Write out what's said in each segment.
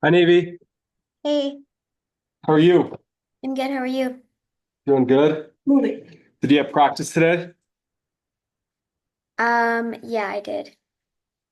Hi, Navy. Hey, How are you? I'm good. How are you? Doing good? Moving. Did you have practice today? Yeah, I did.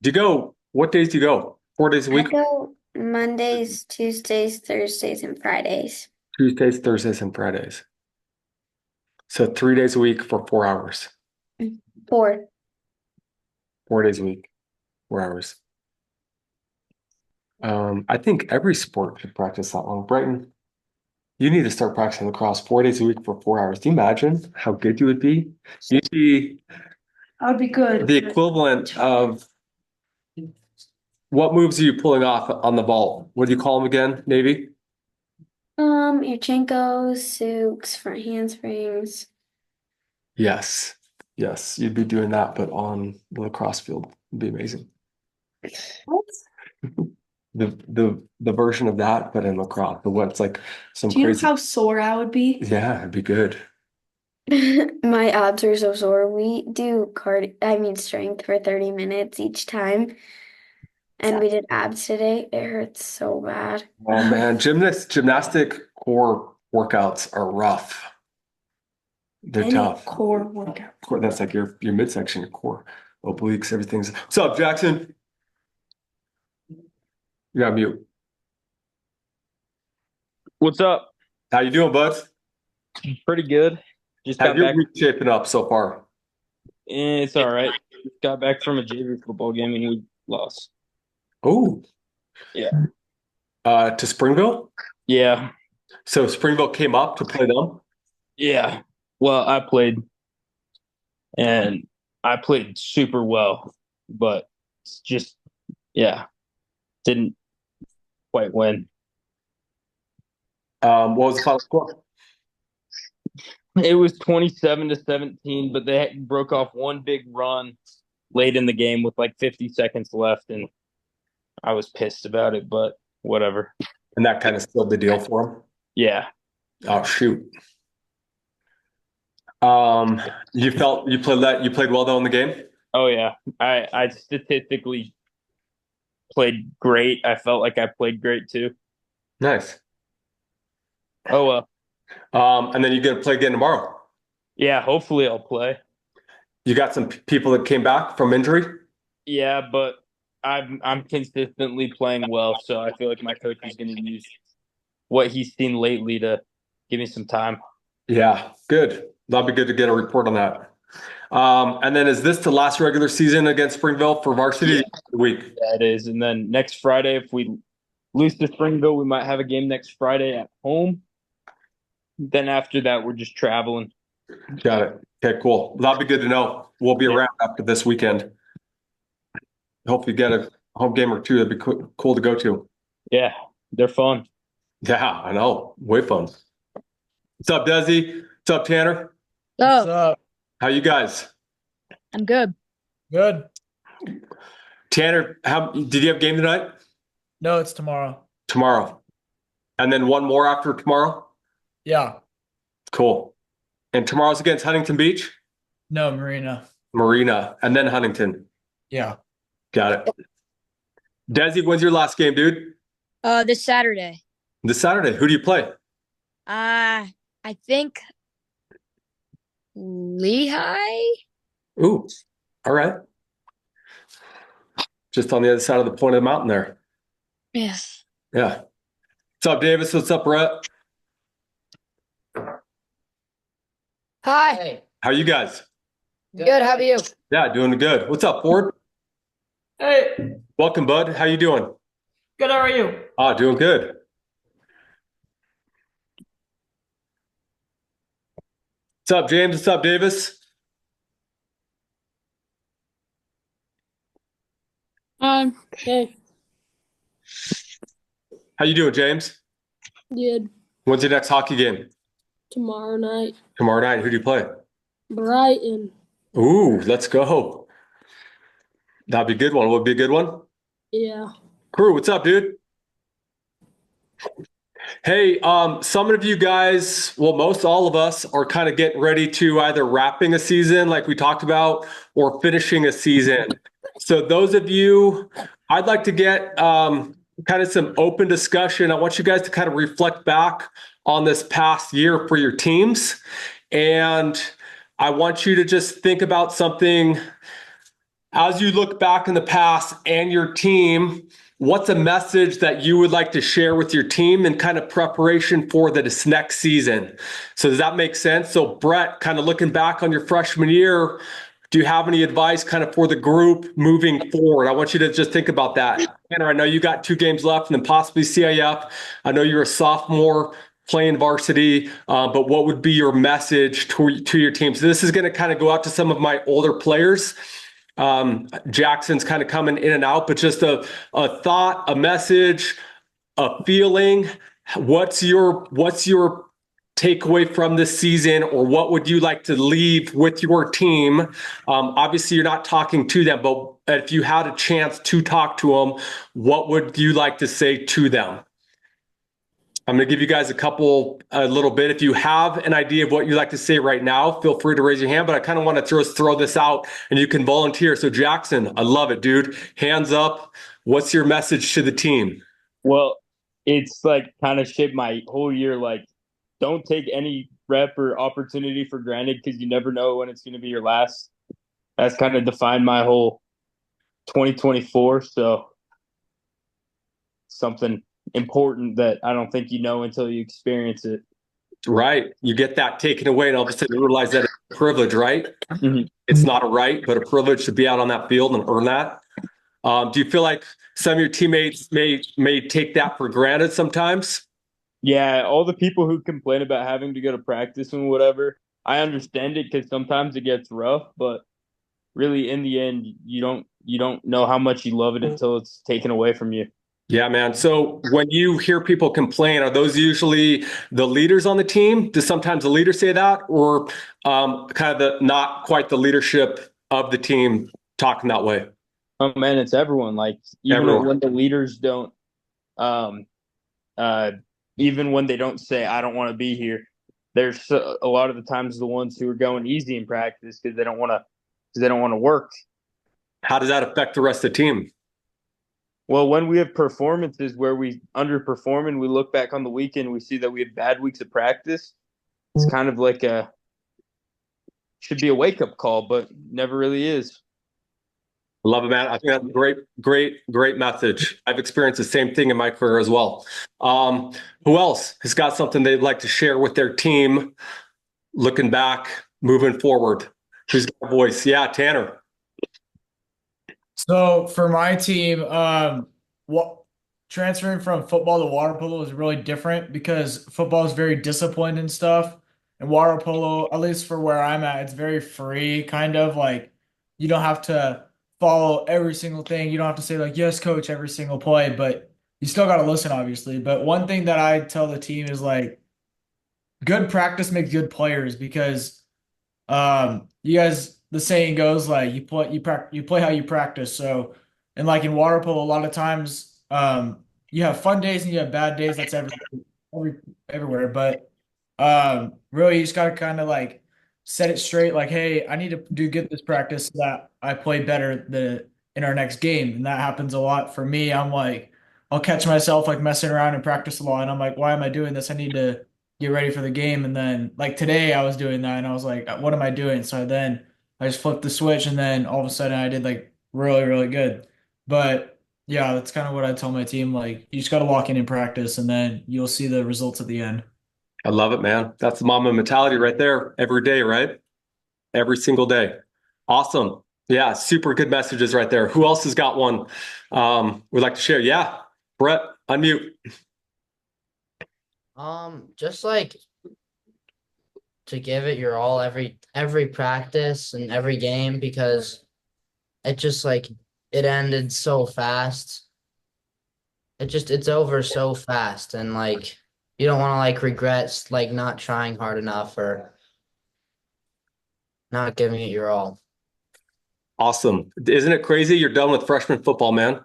Do you go? What days do you go? 4 days a I week? go Mondays, Tuesdays, Thursdays, and Fridays. Tuesdays, Thursdays, and Fridays. So 3 days a week for 4 hours. Four. 4 days a week, 4 hours. I think every sport should practice that long. Brighton, you need to start practicing lacrosse 4 days a week for 4 hours. Do you imagine how good you would be? You'd be I would be good. the equivalent of what moves are you pulling off on the ball? What do you call them again, Navy? Your Chenkos, Sukes, front handsprings. Yes. Yes, you'd be doing that, but on the lacrosse field. It'd be amazing. What? The version of that, but in lacrosse. The what's like some Do you know crazy. how sore I would be? Yeah, it'd be good. My abs are so sore. We do strength for 30 minutes each time, and we did abs today. It hurts so bad. Oh man, gymnastic core workouts are rough. They're Any tough. core workout. That's like your midsection, your core, obliques, everything's. What's up, Jackson? You got mute. What's up? How you doing, bud? Pretty good. Just How's got your back. week shaping up so far? It's all right. Just got back from a JV football game and we lost. Oh, Yeah. to Springville? Yeah. So Springville came up to play them? Yeah. Well, and I played super well, but it's just, yeah, didn't quite win. What was the final score? It was 27-17, but they broke off one big run late in the game with like 50 seconds left, and I was pissed about it, but whatever. And that kind of sealed the deal for him. Yeah. Oh shoot. Um, you played well though in the game? Oh yeah. I statistically played great. I felt like I played great too. Nice. Oh well. And then you get to play again tomorrow. Yeah, hopefully I'll play. You got some people that came back from injury? Yeah, but I'm consistently playing well, so I feel like my coach is going to use what he's seen lately to give me some time. Yeah, good. That'd be good to get a report on that. And then is this the last regular season against Springville for Yeah, varsity week? yeah, it is. And then next Friday, if we lose to Springville, we might have a game next Friday at home. Then after that, we're just traveling. Got it. Okay, cool. That'd be good to know. We'll be Yeah, around after this weekend. Hope you get a home game or two. That'd be cool to go to. yeah, they're fun. Yeah, I know. Way fun. What's up, Desi? What's up, Tanner? What's Oh, up? How you guys? I'm good. Good. Tanner, how did you have a game tonight? No, it's tomorrow. Tomorrow. And then one more after tomorrow? Yeah. Cool. And tomorrow's against Huntington Beach? No, Marina. Marina. And then Huntington. Yeah. Got it. Desi, when's your last game, dude? This Saturday. This Saturday. Who do you play? I think Lehigh. Ooh. All right. Just on the other side of the point of the mountain there. Yes. Yeah. What's up, Davis? What's up, Brett? Hi, Hey. How you guys? good. How are you? Yeah, doing good. What's up, Ford? Hey. Welcome, bud. How you doing? Good. How are you? Doing good. What's up, James? What's up, Davis? Okay. How you doing, James? Good. When's your next hockey game? Tomorrow night, Tomorrow night. Who do you play? Brighton. Ooh, let's go. That'd be a good one. Would be a good one. Yeah. Crew, what's up, dude? Hey, some of you guys, well, most all of us are kind of getting ready to either wrapping a season like we talked about or finishing a season. So those of you, I'd like to get kind of some open discussion. I want you guys to kind of reflect back on this past year for your teams. And I want you to just think about something as you look back in the past and your team. What's a message that you would like to share with your team in kind of preparation for this next season? So does that make sense? So Brett, kind of looking back on your freshman year, do you have any advice kind of for the group moving forward? I want you to just think about that. Tanner, I know you got 2 games left and then possibly CIF. I know you're a sophomore playing varsity, but what would be your message to your team? So this is going to kind of go out to some of my older players. Jackson's kind of coming in and out, but just a thought, a message, a feeling. What's your takeaway from this season, or what would you like to leave with your team? Obviously, you're not talking to them, but if you had a chance to talk to them, what would you like to say to them? I'm going to give you guys a little bit. If you have an idea of what you'd like to say right now, feel free to raise your hand, but I kind of want to throw this out and you can volunteer. So Jackson, I love it, dude. Hands up. What's your message to the team? Well, it's like kind of shaped my whole year. Like, don't take any rep or opportunity for granted because you never know when it's going to be your last. That's kind of defined my whole 2024. So something important that I don't think you know until you experience it. Right. You get that taken away and all of a sudden you realize that it's a privilege, right? Mhm. It's not a right, but a privilege to be out on that field and earn that. Do you feel like some of your teammates may take that for granted sometimes? Yeah, all the people who complain about having to go to practice and whatever, I understand it because sometimes it gets rough, but really in the end, you don't know how much you love it until it's taken away from you. Yeah, man. So when you hear people complain, are those usually the leaders on the team? Does sometimes the leader say that, or kind of the not quite the leadership of the team talking that way? Oh man, it's everyone. Like even Everyone. when the leaders don't, um, uh, even when they don't say I don't want to be here, there's a lot of the times the ones who are going easy in practice because they don't want to work. How does that affect the rest of the team? Well, when we have performances where we underperform and we look back on the weekend, we see that we have bad weeks of practice. It's kind of like should be a wake up call, but never really is. Love it, man. I think that's a great message. I've experienced the same thing in my career as well. Who else has got something they'd like to share with their team looking back, moving forward? Who's got a voice? Yeah, Tanner. So for my team, what transferring from football to water polo is really different because football is very disciplined and stuff. And water polo, at least for where I'm at, it's very free, kind of like you don't have to follow every single thing. You don't have to say like, yes, coach, every single play, but you still got to listen, obviously. But one thing that I tell the team is like, good practice makes good players because you guys, the saying goes like you play how you practice. So, and like in water polo, a lot of times you have fun days and you have bad days. That's everywhere. But really, you just gotta kind of like set it straight. Like, hey, I need to do good this practice so that I play better in our next game. And that happens a lot for me. I'm like, I'll catch myself like messing around and practice a lot, and I'm like, why am I doing this? I need to get ready for the game. And then like today I was doing that and I was like, what am I doing? So then I just flipped the switch and then all of a sudden I did like really, really good. But yeah, that's kind of what I tell my team. Like you just got to lock in practice and then you'll see the results at the end. I love it, man. That's the mama mentality right there. Every day, right? Every single day. Awesome. Yeah, super good messages right there. Who else has got one would like to share? Yeah, Brett, unmute. Just like to give it your all every practice and every game because it just like it ended so fast. It's over so fast and like you don't want to like regret like not trying hard enough or not giving it your all. Awesome. Isn't it crazy? You're done with freshman football, man.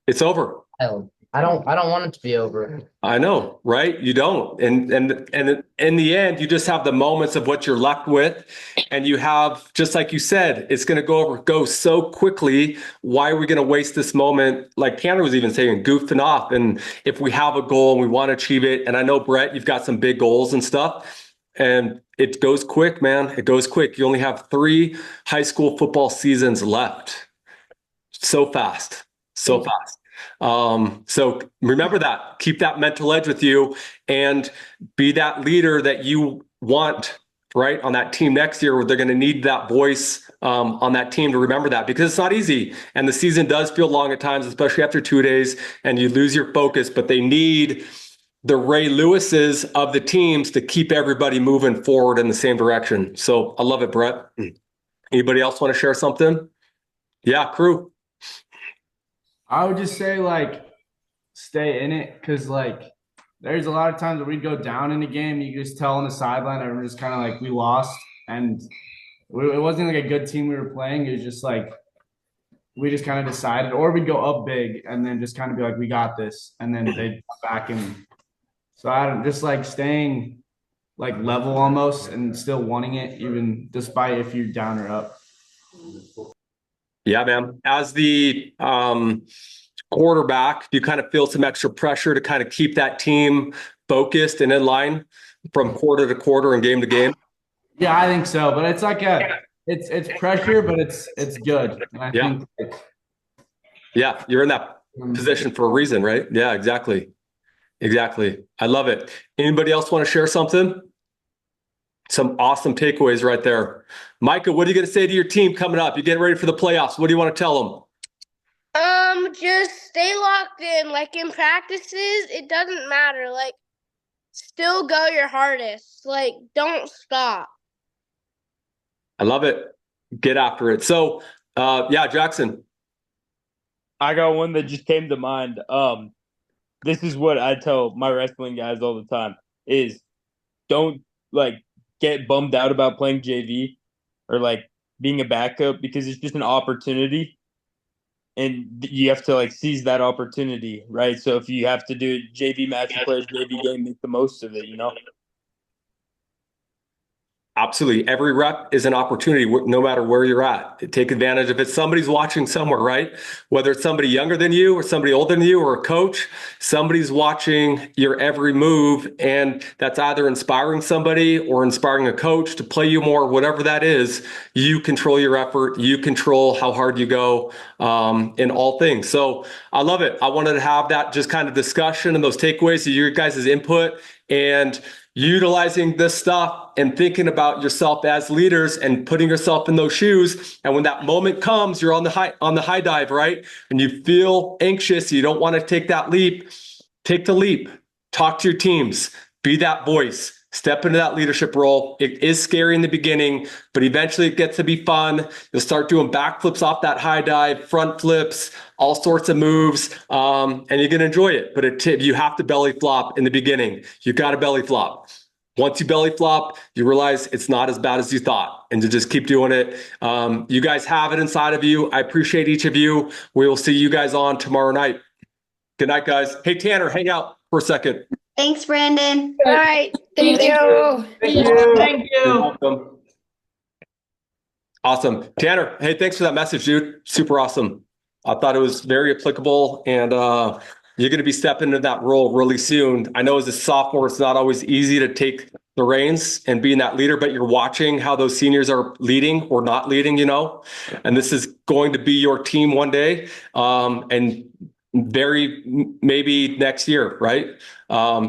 It's over. Wild. I don't want it to be over. I know, right? You don't. And in the end, you just have the moments of what you're left with. And you have, just like you said, it's going to go so quickly. Why are we going to waste this moment? Like Tanner was even saying, goofing off. And if we have a goal and we want to achieve it, and I know, Brett, you've got some big goals and stuff, and it goes quick, man. It goes quick. You only have 3 high school football seasons left. So fast, so fast. So remember that, keep that mental edge with you and be that leader that you want, right? On that team next year, where they're going to need that voice on that team to remember that, because it's not easy. And the season does feel long at times, especially after 2 days, and you lose your focus, but they need the Ray Lewises of the teams to keep everybody moving forward in the same direction. So I love it, Brett. Anybody else want to share something? Yeah, crew. I would just say like stay in it, because like there's a lot of times where we'd go down in the game, you just tell on the sideline, everyone just kind of like we lost, and it wasn't like a good team we were playing. It was just like we just kind of decided, or we'd go up big and then just kind of be like, we got this, and then they'd come back. And so I don't, just like staying like level almost and still wanting it, even despite if you're down or up. Yeah, man. As the quarterback, you kind of feel some extra pressure to kind of keep that team focused and in line from quarter to quarter and game to game. Yeah, I think so. But it's like it's pressure, but it's good. And I think like, yeah, you're in that position for a reason, right? Yeah, exactly. Exactly. I love it. Anybody else want to share something? Some awesome takeaways right there. Micah, what are you going to say to your team coming up? You're getting ready for the playoffs. What do you want to tell them? Just stay locked in. Like in practices, it doesn't matter. Like, still go your hardest. Like, don't stop. I love it. Get after it. So, yeah, Jackson. I got one that just came to mind. This is what I tell my wrestling guys all the time: is don't like get bummed out about playing JV or like being a backup, because it's just an opportunity, and you have to like seize that opportunity, right? So if you have to do a JV match, you play a JV game, make the most of it, you know? Absolutely. Every rep is an opportunity, no matter where you're at. Take advantage of it. Somebody's watching somewhere, right? Whether it's somebody younger than you or somebody older than you or a coach, somebody's watching your every move. And that's either inspiring somebody or inspiring a coach to play you more, whatever that is. You control your effort. You control how hard you go in all things. So I love it. I wanted to have that just kind of discussion and those takeaways, so your guys' input and utilizing this stuff and thinking about yourself as leaders and putting yourself in those shoes. And when that moment comes, you're on the high dive, right? And you feel anxious, you don't want to take that leap. Take the leap. Talk to your teams. Be that voice. Step into that leadership role. It is scary in the beginning, but eventually it gets to be fun. You'll start doing backflips off that high dive, front flips, all sorts of moves, and you're going to enjoy it. But you have to belly flop in the beginning. You got to belly flop. Once you belly flop, you realize it's not as bad as you thought, and to just keep doing it. You guys have it inside of you. I appreciate each of you. We will see you guys on tomorrow night. Good night, guys. Hey, Tanner, hang out for a second. Thanks, Brandon. All right. Thank you. Thank you. Thank you. You're welcome. Awesome. Tanner, hey, thanks for that message, dude. Super awesome. I thought it was very applicable, and you're going to be stepping into that role really soon. I know as a sophomore, it's not always easy to take the reins and being that leader, but you're watching how those seniors are leading or not leading, and this is going to be your team one day, and very maybe next year, right?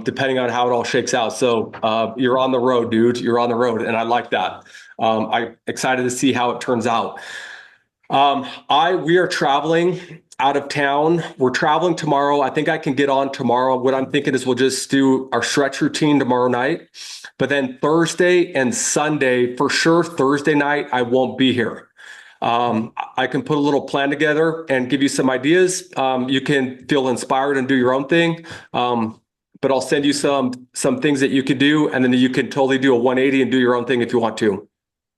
Depending on how it all shakes out. So you're on the road, dude. You're on the road, and I like that. I'm excited to see how it turns out. We are traveling out of town. We're traveling tomorrow. I think I can get on tomorrow. What I'm thinking is we'll just do our stretch routine tomorrow night, but then Thursday and Sunday, for sure, Thursday night, I won't be here. I can put a little plan together and give you some ideas. You can feel inspired and do your own thing. But I'll send you some things that you can do, and then you can totally do a 180 and do your own thing if you want to.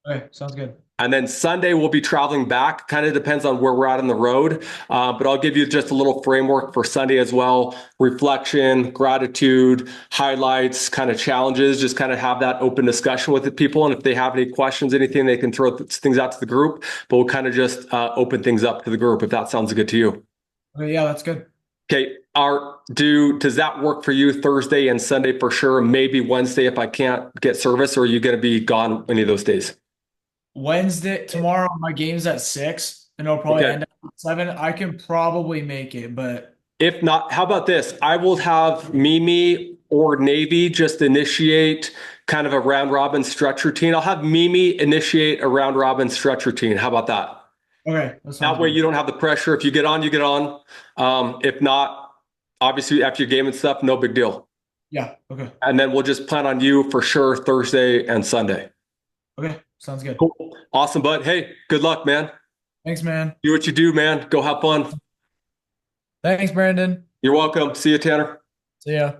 Okay, sounds good. And then Sunday, we'll be traveling back. Kind of depends on where we're at on the road. But I'll give you just a little framework for Sunday as well. Reflection, gratitude, highlights, kind of challenges. Just kind of have that open discussion with the people. And if they have any questions, anything, they can throw things out to the group. But we'll kind of just open things up to the group if that sounds good to you. Okay, yeah, that's good. Okay, does that work for you Thursday and Sunday for sure? Maybe Wednesday if I can't get service, or are you going to be gone any of those days? Wednesday, tomorrow, my game's at 6, and it'll probably Okay. end at 7. I can probably make it, but If not, how about this? I will have Mimi or Navy just initiate kind of a round robin stretch routine. I'll have Mimi initiate a round robin stretch routine. How about that? okay. That way you don't have the pressure. If you get on, you get on. If not, obviously after your game and stuff, no big deal. Yeah, okay. And then we'll just plan on you for sure Thursday and Sunday. Okay, sounds good. Cool. Awesome, bud. Hey, good luck, man. Thanks, man. Do what you do, man. Go have fun. Thanks, Brandon. You're welcome. See you, Tanner. See ya.